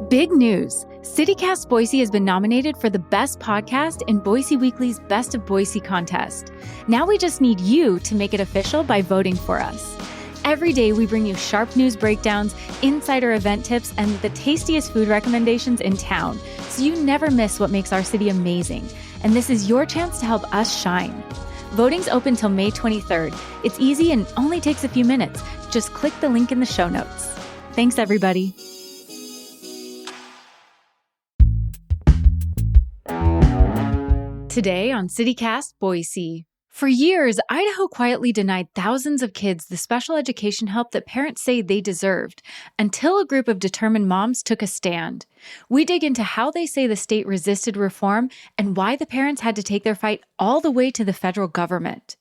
Big news! CityCast Boise has been nominated for the Best Podcast in Boise Weekly's Best of Boise contest. Now we just need you to make it official by voting for us. Every day we bring you sharp news breakdowns, insider event tips, and the tastiest food recommendations in town, so you never miss what makes our city amazing. And this is your chance to help us shine. Voting's open till May 23rd. It's easy and only takes a few minutes. Just click the link in the show notes. Thanks, everybody. Today on CityCast Boise. For years, Idaho quietly denied thousands of kids the special education help that parents say they deserved, until a group of determined moms took a stand. We dig into how they say the state resisted reform and why the parents had to take their fight all the way to the federal government.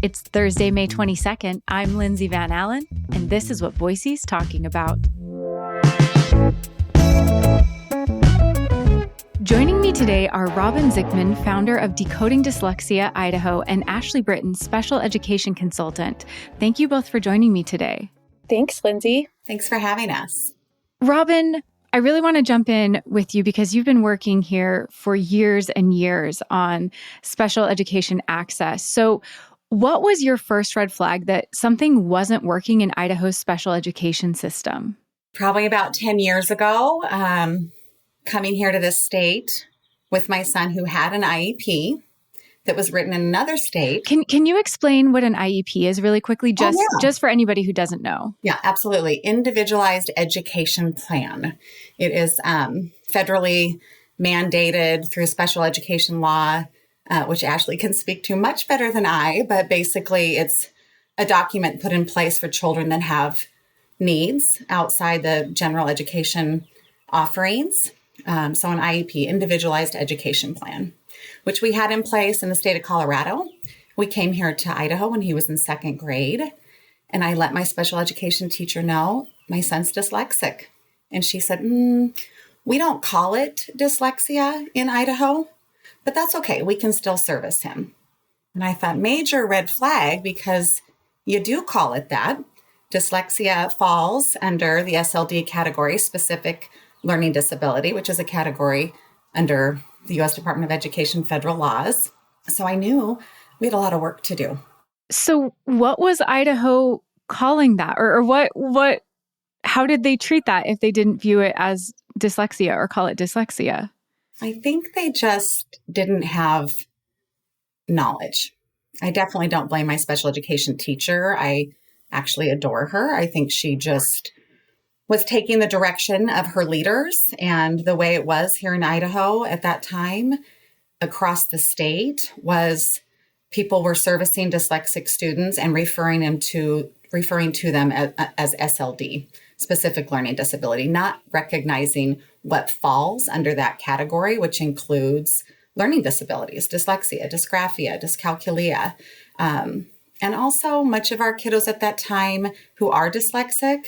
It's Thursday, May 22nd. I'm Lindsay Van Allen, and this is what Boise's talking about. Joining me today are Robin Zickman, founder of Decoding Dyslexia Idaho, and Ashley Britton, special education consultant. Thank you both for joining me today. Thanks, Lindsay. Thanks for having us. Robin, I really want to jump in with you because you've been working here for years and years on special education access. So what was your first red flag that something wasn't working in Idaho's special education system? Probably about 10 years ago, coming here to this state with my son who had an IEP that was written in another state. Can you explain what an IEP is really quickly, just for anybody who doesn't know? Yeah, absolutely. Individualized Education Plan. It is federally mandated through special education law, which Ashley can speak to much better than I, but basically it's a document put in place for children that have needs outside the general education offerings. So an IEP, Individualized Education Plan, which we had in place in the state of Colorado. We came here to Idaho when he was in second grade, and I let my special education teacher know my son's dyslexic. And she said, we don't call it dyslexia in Idaho, but that's okay. We can still service him. And I thought, major red flag, because you do call it that. Dyslexia falls under the SLD category, specific learning disability, which is a category under the U.S. Department of Education federal laws. So I knew we had a lot of work to do. So what was Idaho calling that? Or how did they treat that if they didn't view it as dyslexia or call it dyslexia? I think they just didn't have knowledge. I definitely don't blame my special education teacher. I actually adore her. I think she just was taking the direction of her leaders, and the way it was here in Idaho at that time across the state was people were servicing dyslexic students and referring to them as SLD, specific learning disability, not recognizing what falls under that category, which includes learning disabilities, dyslexia, dysgraphia, dyscalculia. And also much of our kiddos at that time who are dyslexic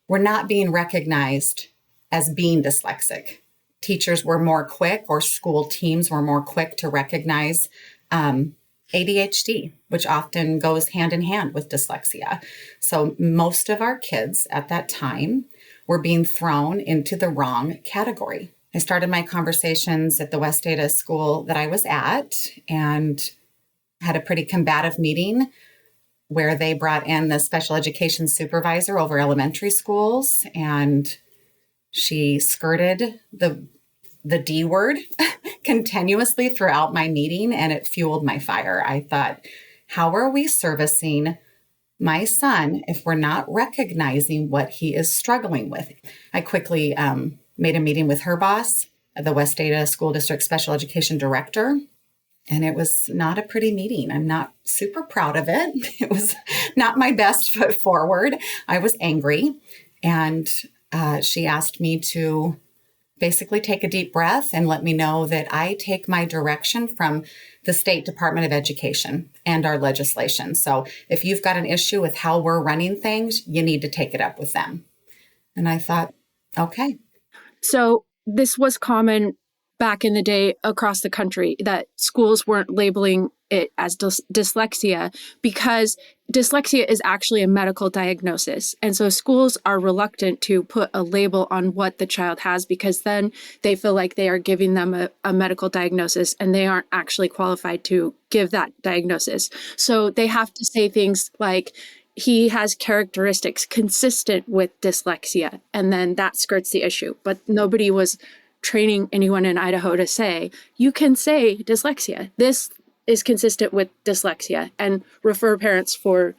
were not being recognized as being dyslexic. Teachers were more quick, or school teams were more quick to recognize ADHD, which often goes hand in hand with dyslexia. So most of our kids at that time were being thrown into the wrong category. I started my conversations at the West Ada school that I was at and had a pretty combative meeting where they brought in the special education supervisor over elementary schools, and she skirted the D word continuously throughout my meeting, and it fueled my fire. I thought, how are we servicing my son if we're not recognizing what he is struggling with? I quickly made a meeting with her boss, the West Ada School District Special Education Director. And it was not a pretty meeting. I'm not super proud of it. It was not my best foot forward. I was angry. And she asked me to basically take a deep breath and let me know that I take my direction from the State Department of Education and our legislation. So if you've got an issue with how we're running things, you need to take it up with them. And I thought, okay. So this was common back in the day across the country, that schools weren't labeling it as dyslexia because dyslexia is actually a medical diagnosis. And so schools are reluctant to put a label on what the child has because then they feel like they are giving them a medical diagnosis and they aren't actually qualified to give that diagnosis. So they have to say things like, he has characteristics consistent with dyslexia, and then that skirts the issue. But nobody was training anyone in Idaho to say, you can say dyslexia. This is consistent with dyslexia, and refer parents for,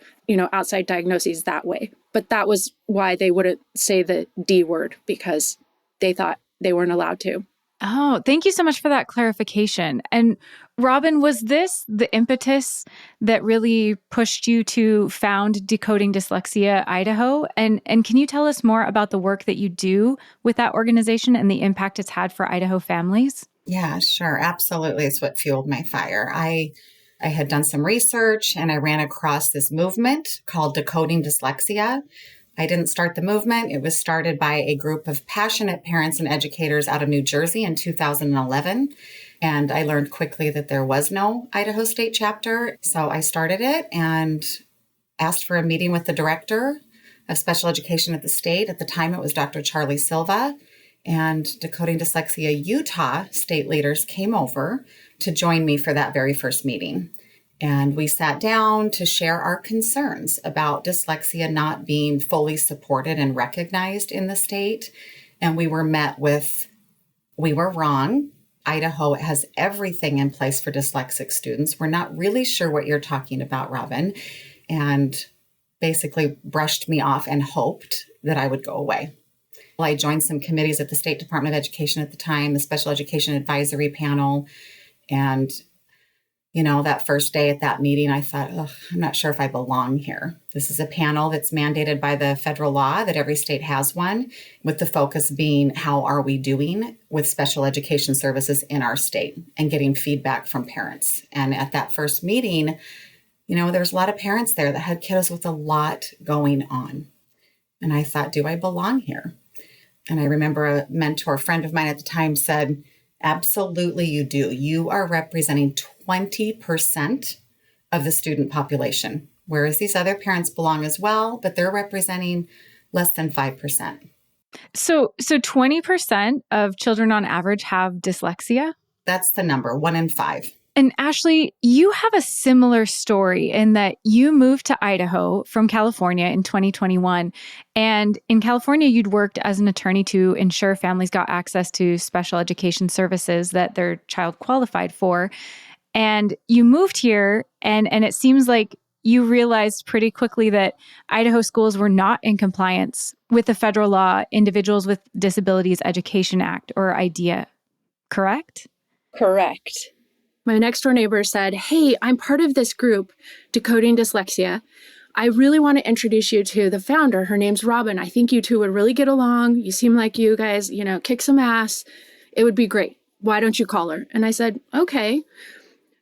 outside diagnoses that way. But that was why they wouldn't say the D word, because they thought they weren't allowed to. Oh, thank you so much for that clarification. And Robin, was this the impetus that really pushed you to found Decoding Dyslexia Idaho? And can you tell us more about the work that you do with that organization and the impact it's had for Idaho families? Yeah, sure. Absolutely. It's what fueled my fire. I had done some research and I ran across this movement called Decoding Dyslexia. I didn't start the movement. It was started by a group of passionate parents and educators out of New Jersey in 2011. And I learned quickly that there was no Idaho State chapter. So I started it and asked for a meeting with the director of special education at the state. At the time, it was Dr. Charlie Silva. And Decoding Dyslexia Utah state leaders came over to join me for that very first meeting. And we sat down to share our concerns about dyslexia not being fully supported and recognized in the state. And we were met with, we were wrong. Idaho has everything in place for dyslexic students. We're not really sure what you're talking about, Robin. And basically brushed me off and hoped that I would go away. Well, I joined some committees at the State Department of Education at the time, the Special Education Advisory Panel. And that first day at that meeting, I thought, I'm not sure if I belong here. This is a panel that's mandated by the federal law that every state has one, with the focus being how are we doing with special education services in our state and getting feedback from parents. And at that first meeting, there's a lot of parents there that had kiddos with a lot going on. And I thought, do I belong here? And I remember a mentor friend of mine at the time said, absolutely you do. You are representing 20% of the student population, whereas these other parents belong as well, but they're representing less than 5%. So 20% of children on average have dyslexia? That's the number, 1 in 5. And Ashley, you have a similar story in that you moved to Idaho from California in 2021. And in California, you'd worked as an attorney to ensure families got access to special education services that their child qualified for. And you moved here, and it seems like you realized pretty quickly that Idaho schools were not in compliance with the federal law, Individuals with Disabilities Education Act, or IDEA, correct? Correct. My next door neighbor said, hey, I'm part of this group, Decoding Dyslexia. I really want to introduce you to the founder. Her name's Robin. I think you two would really get along. You seem like you guys, kick some ass. It would be great. Why don't you call her? And I said, okay.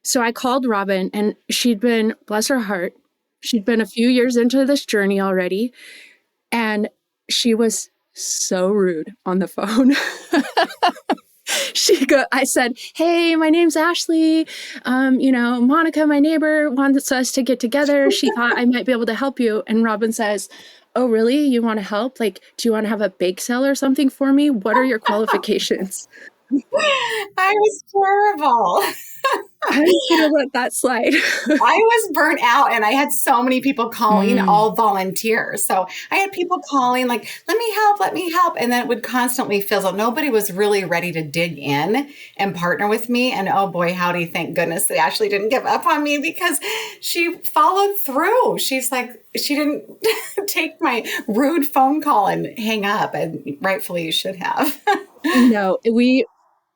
So I called Robin, and she'd been, bless her heart, she'd been a few years into this journey already. And she was so rude on the phone. I said, hey, my name's Ashley. Monica, my neighbor, wants us to get together. She thought I might be able to help you. And Robin says, oh, really? You want to help? Do you want to have a bake sale or something for me? What are your qualifications? I was terrible. I'm just going to let that slide. I was burnt out and I had so many people calling, all volunteers. So I had people calling like, let me help. And then it would constantly fizzle. Nobody was really ready to dig in and partner with me. And oh boy, howdy, thank goodness they actually didn't give up on me because she followed through. She's like, she didn't take my rude phone call and hang up, and rightfully you should have. No,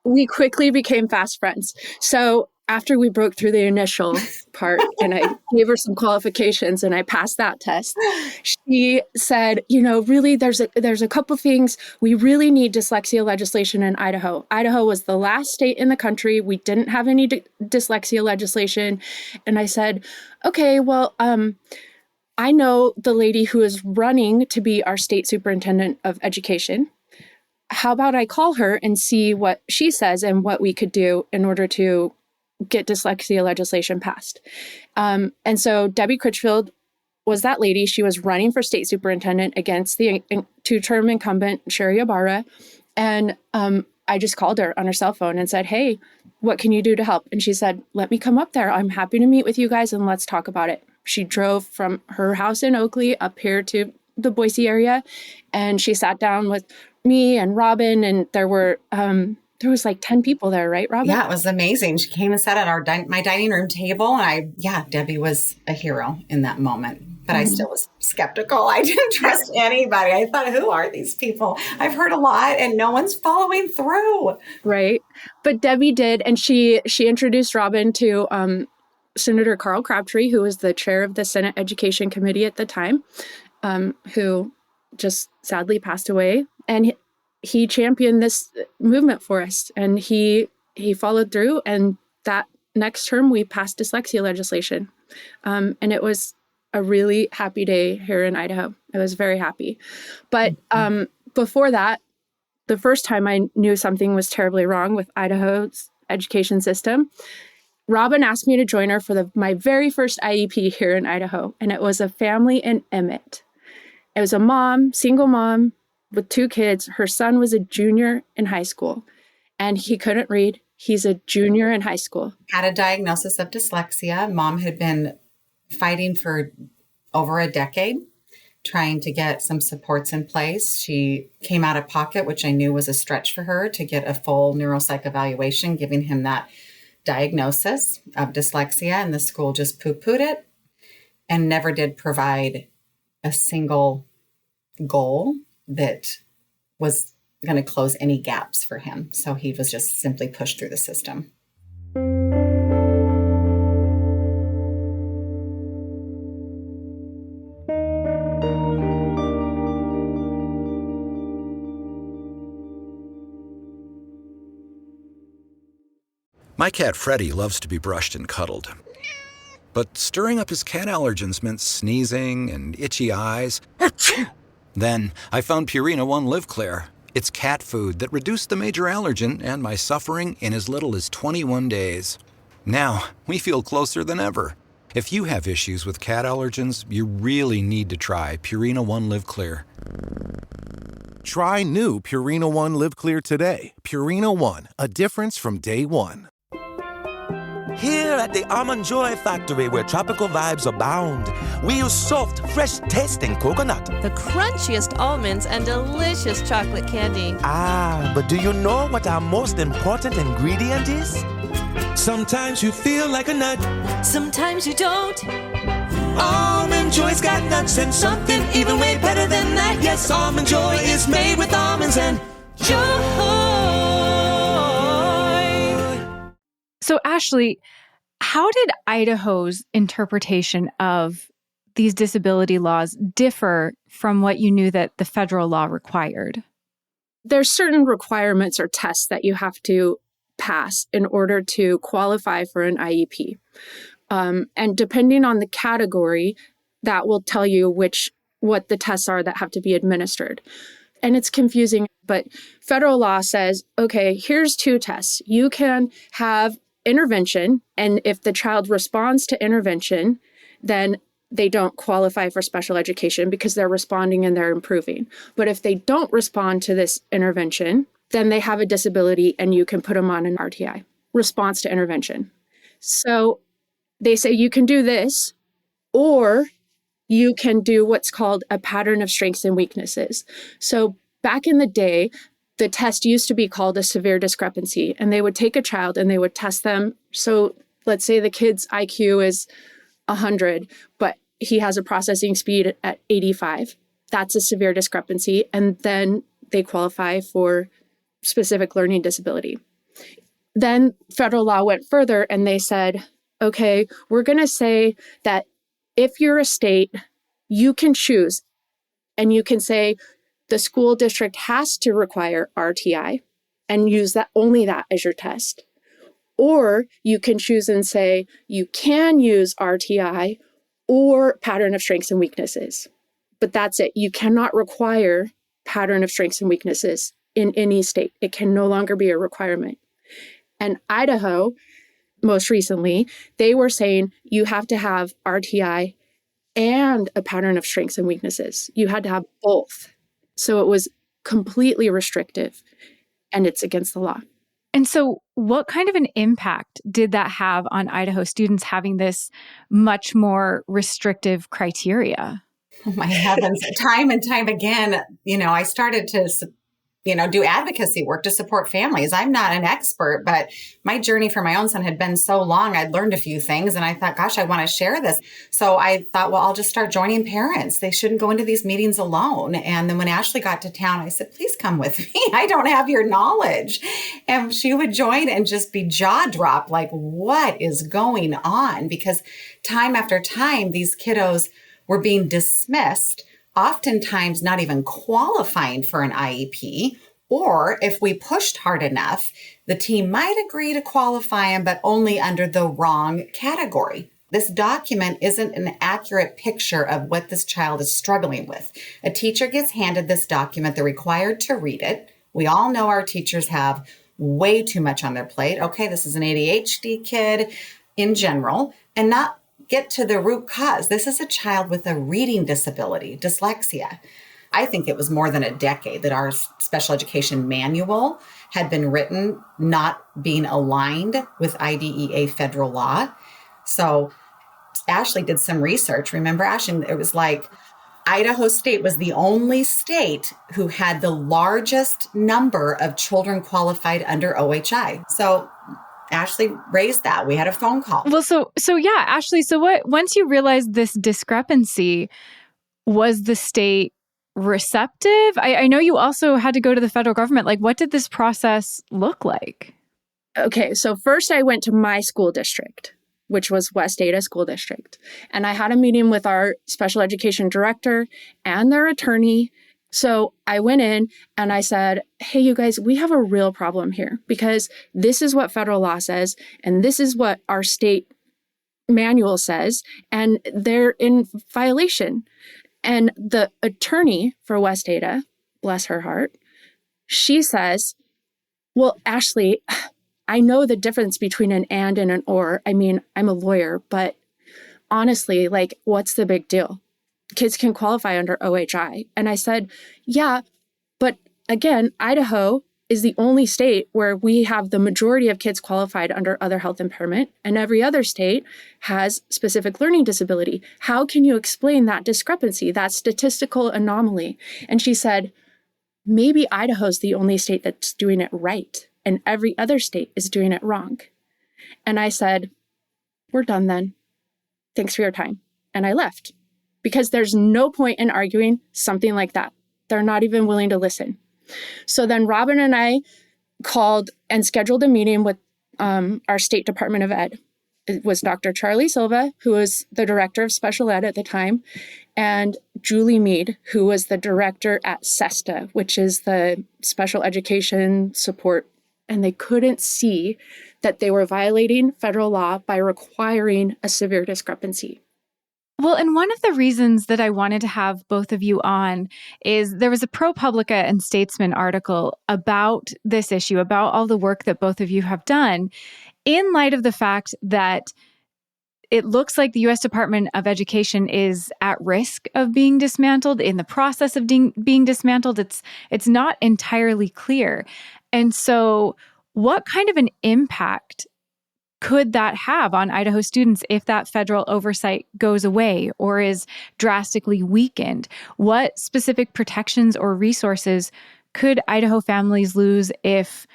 we quickly became fast friends. So after we broke through the initial part and I gave her some qualifications and I passed that test, she said, really, there's a couple things. We really need dyslexia legislation in Idaho. Idaho was the last state in the country. We didn't have any dyslexia legislation. And I said, okay, well, I know the lady who is running to be our state superintendent of education. How about I call her and see what she says and what we could do in order to get dyslexia legislation passed. And so Debbie Critchfield was that lady. She was running for state superintendent against the two-term incumbent Sherry Ibarra. And I just called her on her cell phone and said, hey, what can you do to help? And she said, let me come up there. I'm happy to meet with you guys and let's talk about it. She drove from her house in Oakley up here to the Boise area. And she sat down with me and Robin, and there was like 10 people there, right, Robin? Yeah, it was amazing. She came and sat at my dining room table, and Debbie was a hero in that moment. But I still was skeptical. I didn't trust anybody. I thought, who are these people? I've heard a lot, and no one's following through. Right. But Debbie did, and she introduced Robin to Senator Carl Crabtree, who was the chair of the Senate Education Committee at the time, who just sadly passed away. And he championed this movement for us, and he followed through. And that next term, we passed dyslexia legislation. And it was a really happy day here in Idaho. I was very happy. But before that, the first time I knew something was terribly wrong with Idaho's education system, Robin asked me to join her for my very first IEP here in Idaho. And it was a family in Emmett. It was a single mom with 2 kids. Her son was a junior in high school, and he couldn't read. He's a junior in high school. Had a diagnosis of dyslexia. Mom had been fighting for over a decade, trying to get some supports in place. She came out of pocket, which I knew was a stretch for her, to get a full neuropsych evaluation, giving him that diagnosis of dyslexia. And the school just poo-pooed it and never did provide a single goal that was going to close any gaps for him. So he was just simply pushed through the system. My cat Freddie loves to be brushed and cuddled. But stirring up his cat allergens meant sneezing and itchy eyes. Then I found Purina One Live Clear. It's cat food that reduced the major allergen and my suffering in as little as 21 days. Now, we feel closer than ever. If you have issues with cat allergens, you really need to try Purina One Live Clear. Try new Purina One Live Clear today. Purina One, a difference from day one. Here at the Almond Joy Factory, where tropical vibes abound, we use soft, fresh-tasting coconut. The crunchiest almonds and delicious chocolate candy. Ah, but do you know what our most important ingredient is? Sometimes you feel like a nut. Sometimes you don't. Almond Joy's got nuts and something even way better than that. Yes, Almond Joy is made with almonds and joy. So, Ashley, how did Idaho's interpretation of these disability laws differ from what you knew that the federal law required? There's certain requirements or tests that you have to pass in order to qualify for an IEP. And depending on the category, that will tell you what the tests are that have to be administered. And it's confusing, but federal law says, okay, here's 2 tests. You can have intervention, and if the child responds to intervention, then they don't qualify for special education because they're responding and they're improving. But if they don't respond to this intervention, then they have a disability and you can put them on an RTI, response to intervention. So they say you can do this, or you can do what's called a pattern of strengths and weaknesses. So back in the day, the test used to be called a severe discrepancy, and they would take a child and they would test them. So let's say the kid's IQ is 100, but he has a processing speed at 85. That's a severe discrepancy. And then they qualify for specific learning disability. Then federal law went further and they said, okay, we're going to say that if you're a state, you can choose and you can say the school district has to require RTI and use that only that as your test. Or you can choose and say you can use RTI or pattern of strengths and weaknesses. But that's it. You cannot require pattern of strengths and weaknesses in any state. It can no longer be a requirement. And Idaho, most recently, they were saying you have to have RTI and a pattern of strengths and weaknesses. You had to have both. So it was completely restrictive, and it's against the law. And so what kind of an impact did that have on Idaho students having this much more restrictive criteria? Oh my heavens, time and time again, I started to, do advocacy work to support families. I'm not an expert, but my journey for my own son had been so long. I'd learned a few things and I thought, gosh, I want to share this. So I thought, well, I'll just start joining parents. They shouldn't go into these meetings alone. And then when Ashley got to town, I said, please come with me. I don't have your knowledge. And she would join and just be jaw dropped, like, what is going on? Because time after time, these kiddos were being dismissed, oftentimes not even qualifying for an IEP, or if we pushed hard enough, the team might agree to qualify them, but only under the wrong category. This document isn't an accurate picture of what this child is struggling with. A teacher gets handed this document, they're required to read it. We all know our teachers have way too much on their plate. Okay, this is an ADHD kid in general, and not get to the root cause. This is a child with a reading disability, dyslexia. I think it was more than a decade that our special education manual had been written, not being aligned with IDEA federal law. So Ashley did some research. Remember, Ashley, it was like Idaho State was the only state who had the largest number of children qualified under OHI. So Ashley raised that. We had a phone call. Well, so yeah, Ashley, so once you realized this discrepancy, was the state receptive? I know you also had to go to the federal government. Like, what did this process look like? Okay, so first I went to my school district, which was West Ada School District. And I had a meeting with our special education director and their attorney. So I went in and I said, hey, you guys, we have a real problem here because this is what federal law says, and this is what our state manual says, and they're in violation. And the attorney for West Ada, bless her heart, she says, well, Ashley, I know the difference between an and an or. I mean, I'm a lawyer, but honestly, like, what's the big deal? Kids can qualify under OHI. And I said, yeah, but again, Idaho is the only state where we have the majority of kids qualified under other health impairment, and every other state has specific learning disability. How can you explain that discrepancy, that statistical anomaly? And she said, maybe Idaho's the only state that's doing it right, and every other state is doing it wrong. And I said, we're done then. Thanks for your time. And I left. Because there's no point in arguing something like that. They're not even willing to listen. So then Robin and I called and scheduled a meeting with our State Department of Ed. It was Dr. Charlie Silva, who was the director of special ed at the time, and Julie Mead, who was the director at SESTA, which is the special education support. And they couldn't see that they were violating federal law by requiring a severe discrepancy. Well, and one of the reasons that I wanted to have both of you on is there was a ProPublica and Statesman article about this issue, about all the work that both of you have done, in light of the fact that it looks like the U.S. Department of Education is at risk of being dismantled, in the process of being dismantled. It's not entirely clear. And so what kind of an impact could that have on Idaho students if that federal oversight goes away or is drastically weakened? What specific protections or resources could Idaho families lose if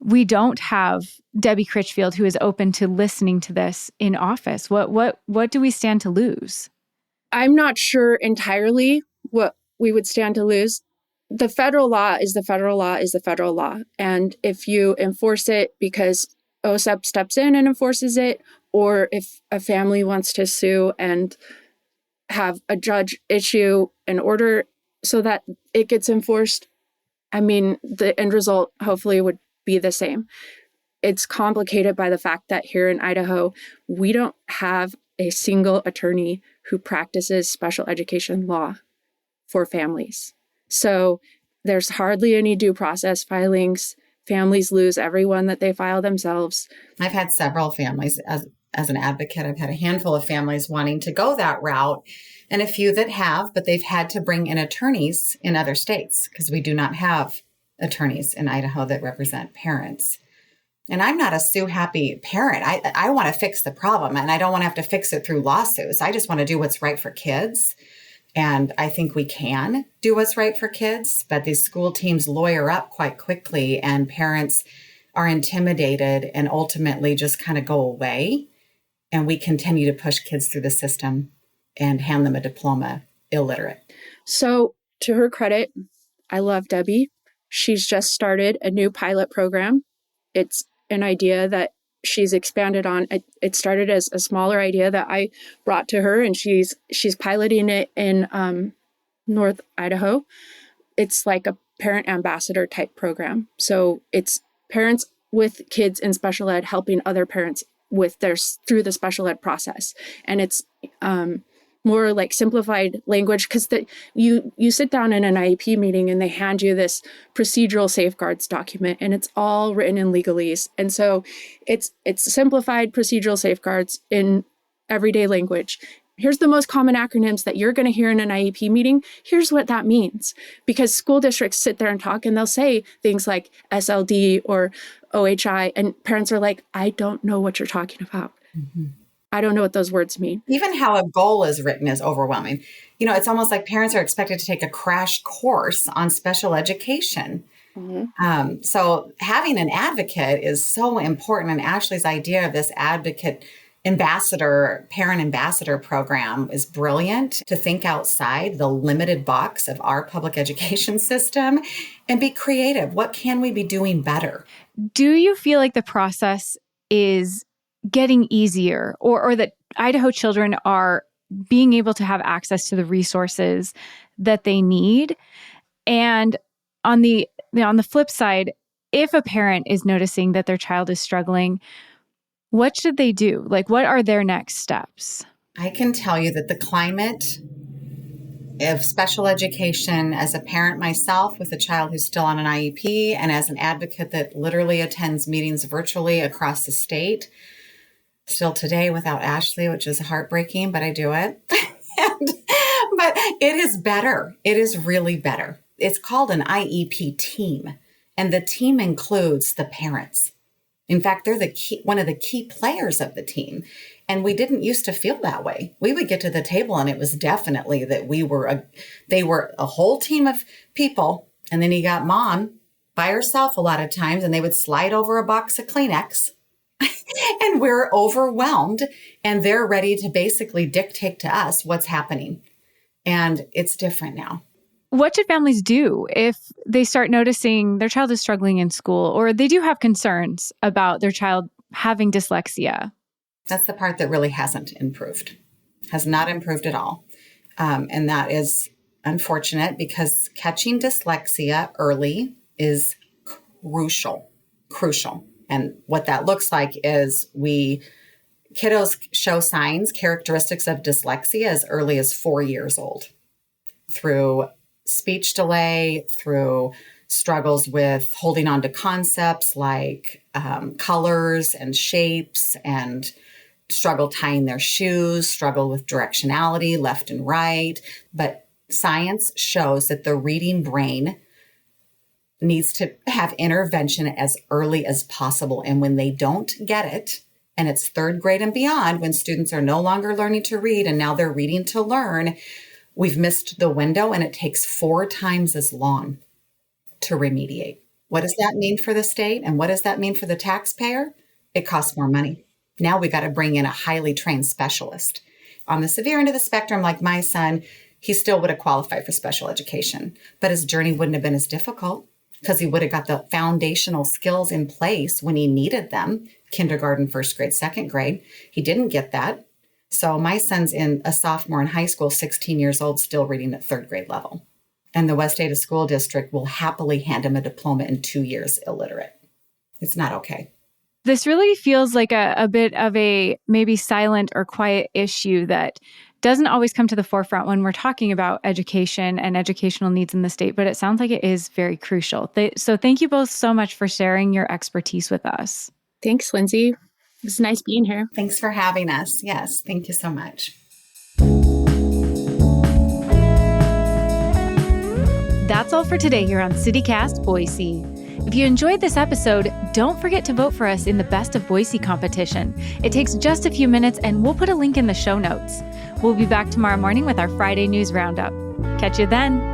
we don't have Debbie Critchfield, who is open to listening to this, in office? What do we stand to lose? I'm not sure entirely what we would stand to lose. The federal law is the federal law is the federal law. And if you enforce it because OSEP steps in and enforces it, or if a family wants to sue and have a judge issue an order so that it gets enforced, I mean, the end result hopefully would be the same. It's complicated by the fact that here in Idaho, we don't have a single attorney who practices special education law for families. So there's hardly any due process filings. Families lose everyone that they file themselves. I've had several families as an advocate. I've had a handful of families wanting to go that route and a few that have, but they've had to bring in attorneys in other states because we do not have attorneys in Idaho that represent parents. And I'm not a sue happy parent. I want to fix the problem, and I don't want to have to fix it through lawsuits. I just want to do what's right for kids. And I think we can do what's right for kids, but these school teams lawyer up quite quickly and parents are intimidated and ultimately just kind of go away. And we continue to push kids through the system and hand them a diploma illiterate. So to her credit, I love Debbie. She's just started a new pilot program. It's an idea that she's expanded on. It started as a smaller idea that I brought to her, and she's piloting it in North Idaho. It's like a parent ambassador type program. So it's parents with kids in special ed helping other parents with through the special ed process. And it's more like simplified language, because you sit down in an IEP meeting and they hand you this procedural safeguards document and it's all written in legalese. And so it's simplified procedural safeguards in everyday language. Here's the most common acronyms that you're going to hear in an IEP meeting. Here's what that means. Because school districts sit there and talk and they'll say things like SLD or OHI, and parents are like, I don't know what you're talking about. Mm-hmm. I don't know what those words mean. Even how a goal is written is overwhelming. It's almost like parents are expected to take a crash course on special education. Mm-hmm. So having an advocate is so important. And Ashley's idea of this advocate parent ambassador program is brilliant, to think outside the limited box of our public education system and be creative. What can we be doing better? Do you feel like the process is getting easier, or that Idaho children are being able to have access to the resources that they need? And on the flip side, if a parent is noticing that their child is struggling, what should they do? Like, what are their next steps? I can tell you that the climate of special education, as a parent myself with a child who's still on an IEP, and as an advocate that literally attends meetings virtually across the state, still today without Ashley, which is heartbreaking, but I do it. But it is better. It is really better. It's called an IEP team, and the team includes the parents. In fact, they're one of the key players of the team. And we didn't used to feel that way. We would get to the table and it was definitely that they were a whole team of people. And then you got mom by herself a lot of times, and they would slide over a box of Kleenex. And we're overwhelmed, and they're ready to basically dictate to us what's happening. And it's different now. What should families do if they start noticing their child is struggling in school, or they do have concerns about their child having dyslexia? That's the part that really hasn't improved, has not improved at all. And that is unfortunate, because catching dyslexia early is crucial. And what that looks like is kiddos show signs, characteristics of dyslexia as early as 4 years old, through speech delay, through struggles with holding on to concepts like colors and shapes, and struggle tying their shoes, struggle with directionality, left and right. But science shows that the reading brain needs to have intervention as early as possible. And when they don't get it, and it's third grade and beyond, when students are no longer learning to read and now they're reading to learn, we've missed the window, and it takes 4 times as long to remediate. What does that mean for the state? And what does that mean for the taxpayer? It costs more money. Now we got to bring in a highly trained specialist. On the severe end of the spectrum, like my son, he still would have qualified for special education, but his journey wouldn't have been as difficult, because he would have got the foundational skills in place when he needed them, kindergarten, first grade, second grade. He didn't get that. So my son's in a sophomore in high school, 16 years old, still reading at third grade level. And the West Ada School District will happily hand him a diploma in 2 years illiterate. It's not okay. This really feels like a bit of a maybe silent or quiet issue that doesn't always come to the forefront when we're talking about education and educational needs in the state, but it sounds like it is very crucial. So thank you both so much for sharing your expertise with us. Thanks, Lindsay. It's nice being here. Thanks for having us. Yes, thank you so much. That's all for today here on CityCast Boise. If you enjoyed this episode, don't forget to vote for us in the Best of Boise competition. It takes just a few minutes, and we'll put a link in the show notes. We'll be back tomorrow morning with our Friday News Roundup. Catch you then.